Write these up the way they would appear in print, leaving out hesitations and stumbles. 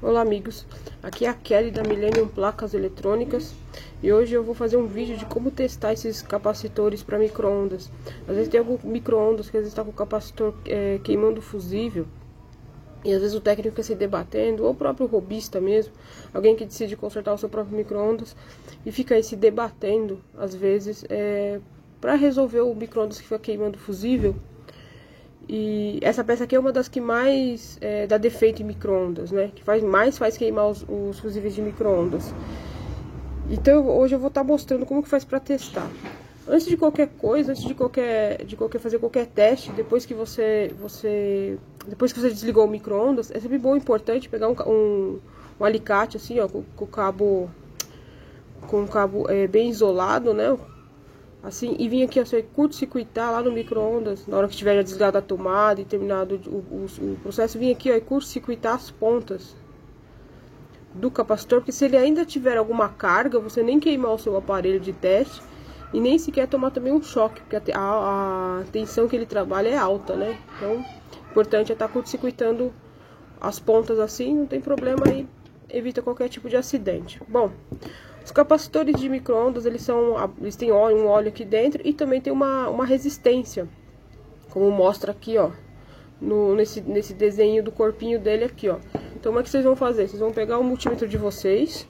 Olá amigos, aqui é a Kelly da Millennium Placas Eletrônicas e hoje eu vou fazer um vídeo de como testar esses capacitores para micro-ondas. Às vezes tem algum micro-ondas que às vezes está com o capacitor queimando o fusível e às vezes o técnico fica se debatendo, ou o próprio robista mesmo, alguém que decide consertar o seu próprio micro-ondas e fica aí se debatendo às vezes para resolver o micro-ondas que fica queimando o fusível. E essa peça aqui é uma das que mais dá defeito em micro-ondas, né? Que faz queimar os fusíveis de micro-ondas. Então hoje eu vou estar mostrando como que faz para testar. Antes de qualquer coisa, antes de fazer qualquer teste, depois que você desligou o micro-ondas, é sempre bom e importante pegar um alicate assim, ó, com o cabo bem isolado, né? Assim, e vim aqui, ó, você curto-circuitar lá no micro-ondas, na hora que estiver já desligado a tomada e terminado o processo, vim aqui, ó, e curto-circuitar as pontas do capacitor, porque se ele ainda tiver alguma carga, você nem queimar o seu aparelho de teste e nem sequer tomar também um choque, porque a tensão que ele trabalha é alta, né? Então, o importante é estar curto-circuitando as pontas assim, não tem problema aí, evita qualquer tipo de acidente. Bom, os capacitores de micro-ondas, eles têm um óleo aqui dentro e também tem uma resistência, como mostra aqui, ó, nesse desenho do corpinho dele aqui, ó. Então, como é que vocês vão fazer? Vocês vão pegar o multímetro de vocês,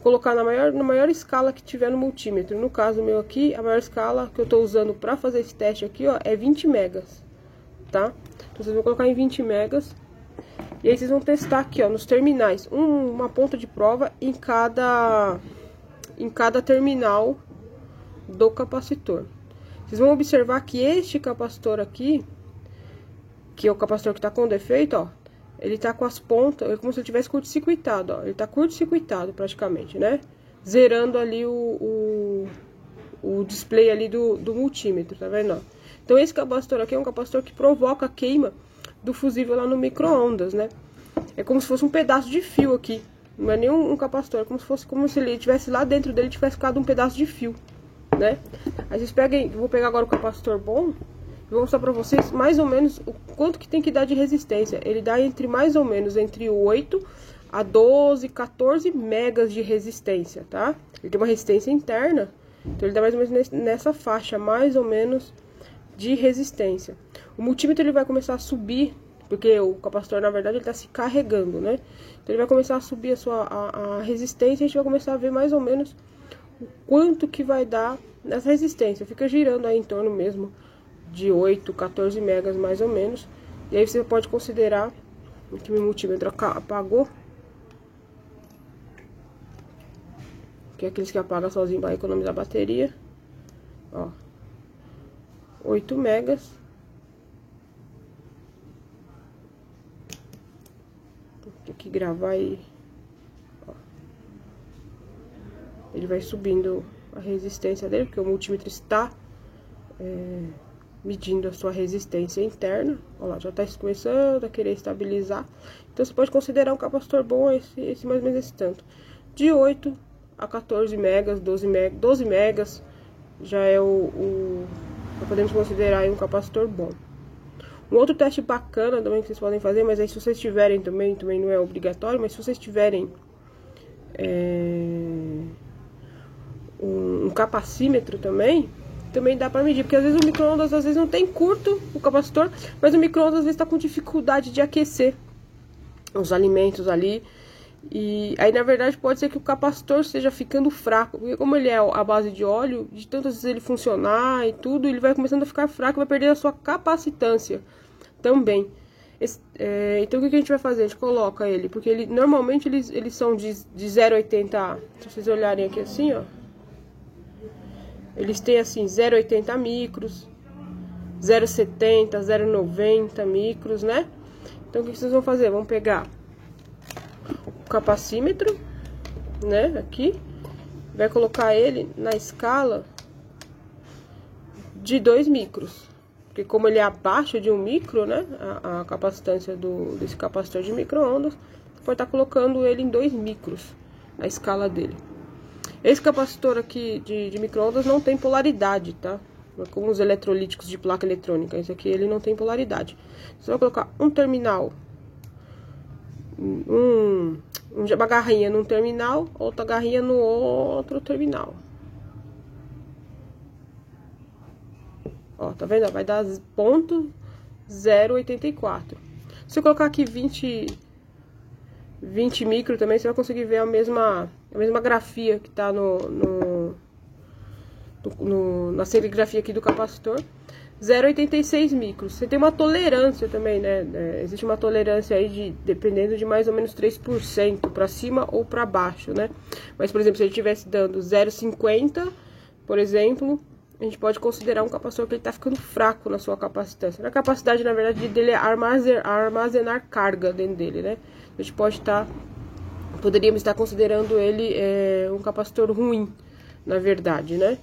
colocar na maior escala que tiver no multímetro. No caso meu aqui, a maior escala que eu tô usando para fazer esse teste aqui, ó, é 20 megas, tá? Então, vocês vão colocar em 20 megas. E aí vocês vão testar aqui, ó, nos terminais, uma ponta de prova em cada terminal do capacitor. Vocês vão observar que este capacitor aqui, que é o capacitor que está com defeito, ó, ele tá com as pontas, é como se ele tivesse curto-circuitado, ó, ele tá curto-circuitado praticamente, né? Zerando ali o display ali do multímetro, tá vendo, ó? Então esse capacitor aqui é um capacitor que provoca a queima do fusível lá no micro-ondas, né? É como se fosse um pedaço de fio aqui. Não é nem um capacitor, é como se ele tivesse lá dentro dele, tivesse ficado um pedaço de fio, né? Aí vocês peguem, eu vou pegar agora o capacitor bom e vou mostrar pra vocês mais ou menos o quanto que tem que dar de resistência. Ele dá mais ou menos entre 8 a 12, 14 megas de resistência, tá? Ele tem uma resistência interna, então ele dá mais ou menos nessa faixa, mais ou menos, de resistência. O multímetro ele vai começar a subir, porque o capacitor na verdade ele está se carregando, né? Então ele vai começar a subir a resistência e a gente vai começar a ver mais ou menos o quanto que vai dar nessa resistência. Fica girando aí em torno mesmo de 8, 14 megas mais ou menos. E aí você pode considerar que o meu multímetro apagou, que é aqueles que apagam sozinho para economizar a bateria, ó, 8 megas. Tem que gravar aí, ó. Ele vai subindo a resistência dele, porque o multímetro está medindo a sua resistência interna. Olha lá, já está começando a querer estabilizar. Então você pode considerar um capacitor bom esse mais ou menos esse tanto. De 8 a 14 megas, 12 megas já é já podemos considerar aí um capacitor bom. Um outro teste bacana também que vocês podem fazer, mas aí se vocês tiverem também não é obrigatório, mas se vocês tiverem um capacímetro também dá para medir, porque às vezes o micro-ondas às vezes não tem curto o capacitor, mas o micro-ondas às vezes está com dificuldade de aquecer os alimentos ali. E aí na verdade pode ser que o capacitor esteja ficando fraco, porque como ele é a base de óleo, de tantas vezes ele funcionar e tudo, ele vai começando a ficar fraco, vai perder a sua capacitância também. Então o que a gente vai fazer? A gente coloca ele, porque normalmente eles são de 0,80, se vocês olharem aqui assim, ó, eles têm assim 0,80 micros, 0,70, 0,90 micros, né? Então o que vocês vão fazer? Vão pegar o capacímetro, né, aqui, vai colocar ele na escala de 2 micros, porque como ele é abaixo de 1 micro, né, a capacitância desse capacitor de micro-ondas, você pode estar colocando ele em 2 micros, a escala dele. Esse capacitor aqui de micro-ondas não tem polaridade, tá? Como os eletrolíticos de placa eletrônica, esse aqui ele não tem polaridade. Você vai colocar um terminal uma garrinha num terminal, outra garrinha no outro terminal. Ó, tá vendo? Vai dar ponto 0,84. Se eu colocar aqui 20 micro também, você vai conseguir ver a mesma grafia que tá na serigrafia aqui do capacitor. 0,86 micros. Você tem uma tolerância também, né? Existe uma tolerância aí dependendo de mais ou menos 3% para cima ou para baixo, né? Mas, por exemplo, se ele estivesse dando 0,50, por exemplo, a gente pode considerar um capacitor que ele tá ficando fraco na sua capacitância. Na capacidade, na verdade, dele é armazenar carga dentro dele, né? A gente poderíamos estar considerando ele um capacitor ruim, na verdade, né?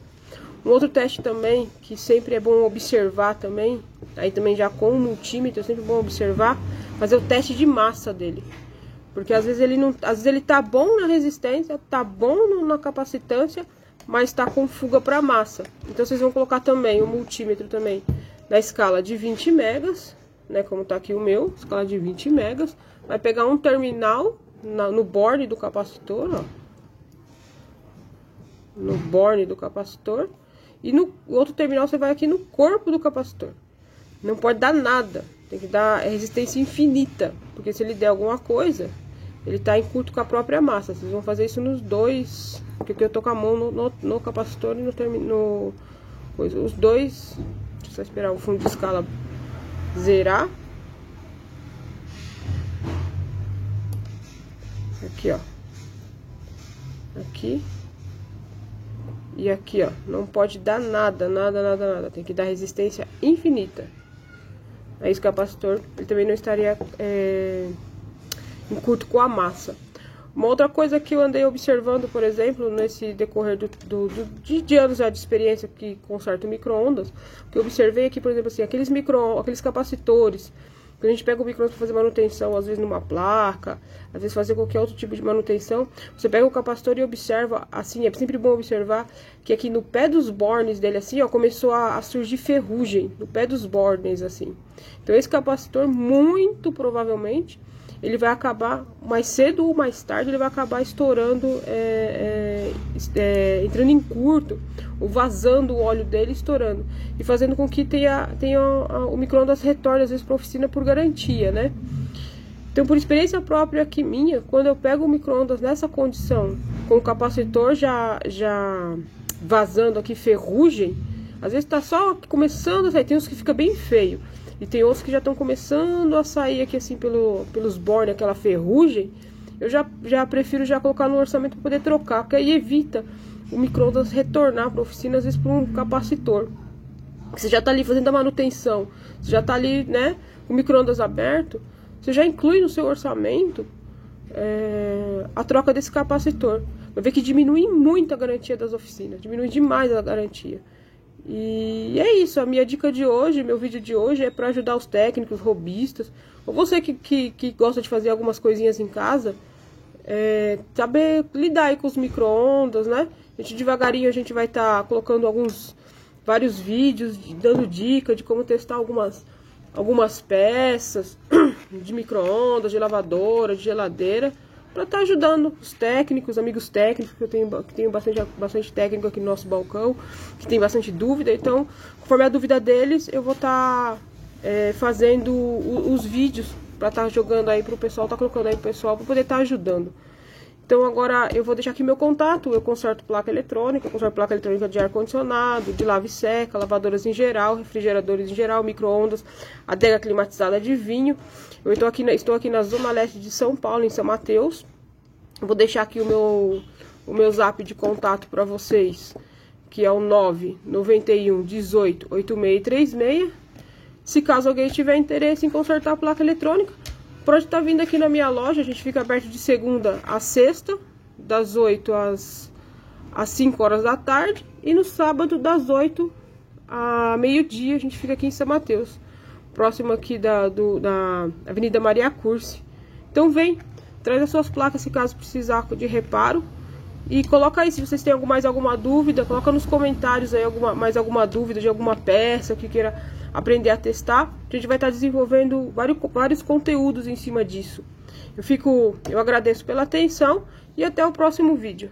Um outro teste também, que sempre é bom observar também, aí também já com o multímetro, é sempre bom observar, fazer o teste de massa dele. Porque às vezes ele tá bom na resistência, tá bom na capacitância, mas tá com fuga para massa. Então vocês vão colocar também o multímetro também na escala de 20 megas, né, como tá aqui o meu, escala de 20 megas. Vai pegar um terminal no borne do capacitor, ó. No borne do capacitor. E no outro terminal você vai aqui no corpo do capacitor. Não pode dar nada. Tem que dar resistência infinita. Porque se ele der alguma coisa, ele tá em curto com a própria massa. Vocês vão fazer isso nos dois. Porque aqui eu tô com a mão no capacitor e no terminal. Os dois. Deixa eu só esperar o fundo de escala zerar. Aqui, ó. Aqui. E aqui, ó, não pode dar nada. Tem que dar resistência infinita. É isso que o capacitor, ele também não estaria em curto com a massa. Uma outra coisa que eu andei observando, por exemplo, nesse decorrer de anos já de experiência que conserto micro-ondas, que eu observei aqui, por exemplo, assim, aqueles capacitores. Quando a gente pega o micro-ondas para fazer manutenção, às vezes numa placa, às vezes fazer qualquer outro tipo de manutenção, você pega o capacitor e observa, assim, é sempre bom observar que aqui no pé dos bornes dele, assim, ó, começou a surgir ferrugem, no pé dos bornes, assim. Então esse capacitor, muito provavelmente, ele vai acabar, mais cedo ou mais tarde, ele vai acabar estourando, entrando em curto, ou vazando o óleo dele, estourando. E fazendo com que o micro-ondas retorne, às vezes, para a oficina por garantia, né? Então, por experiência própria aqui minha, quando eu pego o micro-ondas nessa condição, com o capacitor já vazando aqui ferrugem, às vezes tá só começando a sair, tem uns que fica bem feio. E tem outros que já estão começando a sair aqui assim pelos bornes, aquela ferrugem. Eu já prefiro já colocar no orçamento para poder trocar, porque aí evita o micro-ondas retornar para a oficina, às vezes por um capacitor. Você já está ali fazendo a manutenção, você já está ali, né, com o micro-ondas aberto, você já inclui no seu orçamento a troca desse capacitor. Vai ver que diminui muito a garantia das oficinas, diminui demais a garantia. E é isso, a minha dica de hoje, meu vídeo de hoje é para ajudar os técnicos, robistas, ou você que gosta de fazer algumas coisinhas em casa, saber lidar aí com os micro-ondas, né? Devagarinho a gente vai estar colocando vários vídeos, dando dica de como testar algumas peças de micro-ondas, de lavadora, de geladeira, para estar ajudando os técnicos, amigos técnicos, que eu tenho bastante técnico aqui no nosso balcão, que tem bastante dúvida. Então, conforme a dúvida deles, eu vou estar fazendo os vídeos para estar jogando aí pro pessoal, colocando aí pro pessoal, para poder estar ajudando. Então, agora eu vou deixar aqui meu contato. Eu conserto placa eletrônica, de ar-condicionado, de lava e seca, lavadoras em geral, refrigeradores em geral, micro-ondas, adega climatizada de vinho. Eu estou aqui na Zona Leste de São Paulo, em São Mateus. Vou deixar aqui o meu zap de contato para vocês, que é o 991 18 8636. Se caso alguém tiver interesse em consertar a placa eletrônica, pode estar vindo aqui na minha loja. A gente fica aberto de segunda a sexta, das 8 às 5 horas da tarde. E no sábado, das 8 a meio-dia, a gente fica aqui em São Mateus, próximo aqui da Avenida Maria Cursi. Então vem, traz as suas placas se caso precisar de reparo. E coloca aí, se vocês têm mais alguma dúvida, coloca nos comentários aí mais alguma dúvida de alguma peça que queira aprender a testar. A gente vai estar desenvolvendo vários conteúdos em cima disso. Eu agradeço pela atenção e até o próximo vídeo.